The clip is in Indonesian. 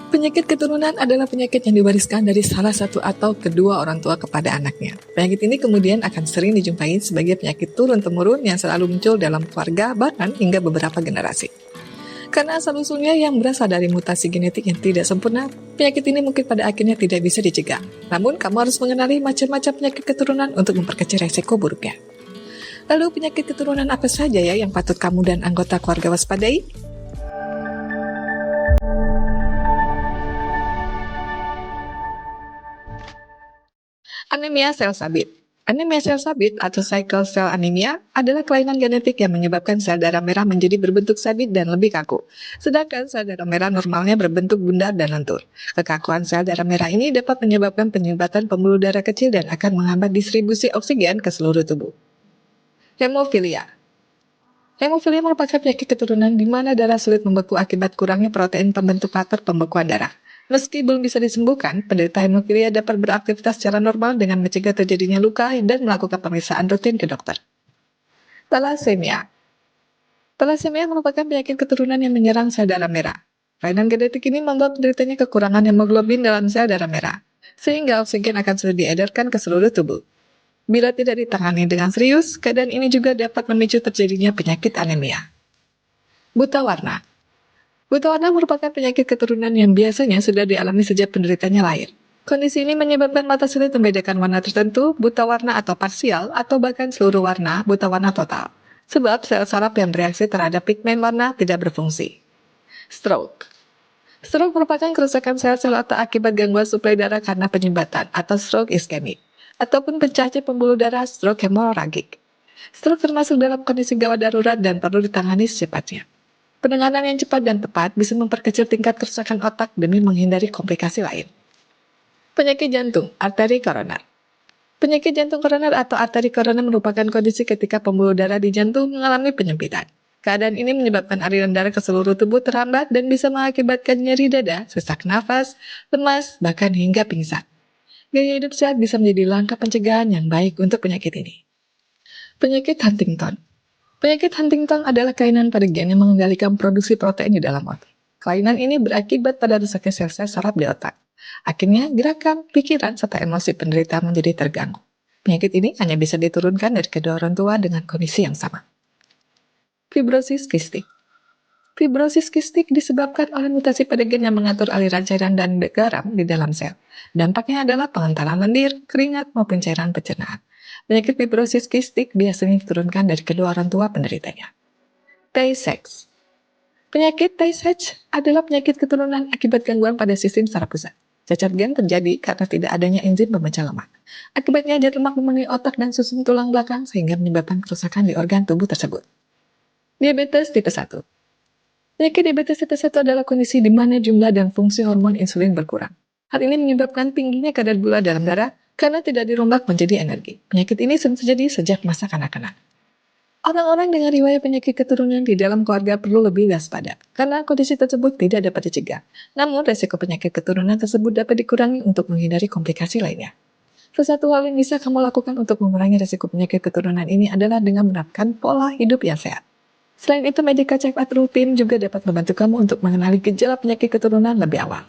Penyakit keturunan adalah penyakit yang diwariskan dari salah satu atau kedua orang tua kepada anaknya. Penyakit ini kemudian akan sering dijumpai sebagai penyakit turun-temurun yang selalu muncul dalam keluarga, bahkan hingga beberapa generasi. Karena asal-usulnya yang berasal dari mutasi genetik yang tidak sempurna, penyakit ini mungkin pada akhirnya tidak bisa dicegah. Namun, kamu harus mengenali macam-macam penyakit keturunan untuk memperkecil resiko buruknya. Lalu, penyakit keturunan apa saja ya yang patut kamu dan anggota keluarga waspadai? Anemia sel sabit. Anemia sel sabit atau sickle cell anemia adalah kelainan genetik yang menyebabkan sel darah merah menjadi berbentuk sabit dan lebih kaku. Sedangkan sel darah merah normalnya berbentuk bundar dan lentur. Kekakuan sel darah merah ini dapat menyebabkan penyumbatan pembuluh darah kecil dan akan menghambat distribusi oksigen ke seluruh tubuh. Hemofilia. Hemofilia merupakan penyakit keturunan di mana darah sulit membeku akibat kurangnya protein pembentuk faktor pembekuan darah. Meski belum bisa disembuhkan, penderita hemofilia dapat beraktivitas secara normal dengan mencegah terjadinya luka dan melakukan pemeriksaan rutin ke dokter. Thalassemia. Thalassemia merupakan penyakit keturunan yang menyerang sel darah merah. Kelainan genetik ini membuat penderitanya kekurangan hemoglobin dalam sel darah merah, sehingga oksigen akan sulit diedarkan ke seluruh tubuh. Bila tidak ditangani dengan serius, keadaan ini juga dapat memicu terjadinya penyakit anemia. Buta warna. Buta warna merupakan penyakit keturunan yang biasanya sudah dialami sejak penderitanya lahir. Kondisi ini menyebabkan mata sulit membedakan warna tertentu, buta warna atau parsial, atau bahkan seluruh warna, buta warna total. Sebab sel saraf yang bereaksi terhadap pigmen warna tidak berfungsi. Stroke. Stroke merupakan kerusakan sel-sel otak akibat gangguan suplai darah karena penyumbatan atau stroke iskemik, ataupun pecahnya pembuluh darah stroke hemoragik. Stroke termasuk dalam kondisi gawat darurat dan perlu ditangani secepatnya. Penanganan yang cepat dan tepat bisa memperkecil tingkat kerusakan otak demi menghindari komplikasi lain. Penyakit jantung, arteri koroner. Penyakit jantung koroner atau arteri koroner merupakan kondisi ketika pembuluh darah di jantung mengalami penyempitan. Keadaan ini menyebabkan aliran darah ke seluruh tubuh terhambat dan bisa mengakibatkan nyeri dada, sesak nafas, lemas, bahkan hingga pingsan. Gaya hidup sehat bisa menjadi langkah pencegahan yang baik untuk penyakit ini. Penyakit Huntington. Penyakit Huntington adalah kelainan pada gen yang mengendalikan produksi protein di dalam otak. Kelainan ini berakibat pada rusaknya sel-sel saraf di otak. Akhirnya, gerakan, pikiran, serta emosi penderita menjadi terganggu. Penyakit ini hanya bisa diturunkan dari kedua orang tua dengan kondisi yang sama. Fibrosis kistik. Fibrosis kistik disebabkan oleh mutasi pada gen yang mengatur aliran cairan dan garam di dalam sel. Dampaknya adalah pengentalan lendir, keringat, maupun cairan pencernaan. Penyakit fibrosis kistik biasanya diturunkan dari kedua orang tua penderitanya. Tay-Sachs. Penyakit Tay-Sachs adalah penyakit keturunan akibat gangguan pada sistem saraf pusat. Cacat gen terjadi karena tidak adanya enzim pemecah lemak. Akibatnya zat lemak memenuhi otak dan susun tulang belakang sehingga menyebabkan kerusakan di organ tubuh tersebut. Diabetes tipe 1. Penyakit diabetes tipe 1 adalah kondisi di mana jumlah dan fungsi hormon insulin berkurang. Hal ini menyebabkan tingginya kadar gula dalam darah karena tidak dirombak menjadi energi. Penyakit ini sering terjadi sejak masa kanak-kanak. Orang-orang dengan riwayat penyakit keturunan di dalam keluarga perlu lebih waspada, karena kondisi tersebut tidak dapat dicegah. Namun, resiko penyakit keturunan tersebut dapat dikurangi untuk menghindari komplikasi lainnya. Salah satu hal yang bisa kamu lakukan untuk mengurangi resiko penyakit keturunan ini adalah dengan menerapkan pola hidup yang sehat. Selain itu, medical check-up rutin juga dapat membantu kamu untuk mengenali gejala penyakit keturunan lebih awal.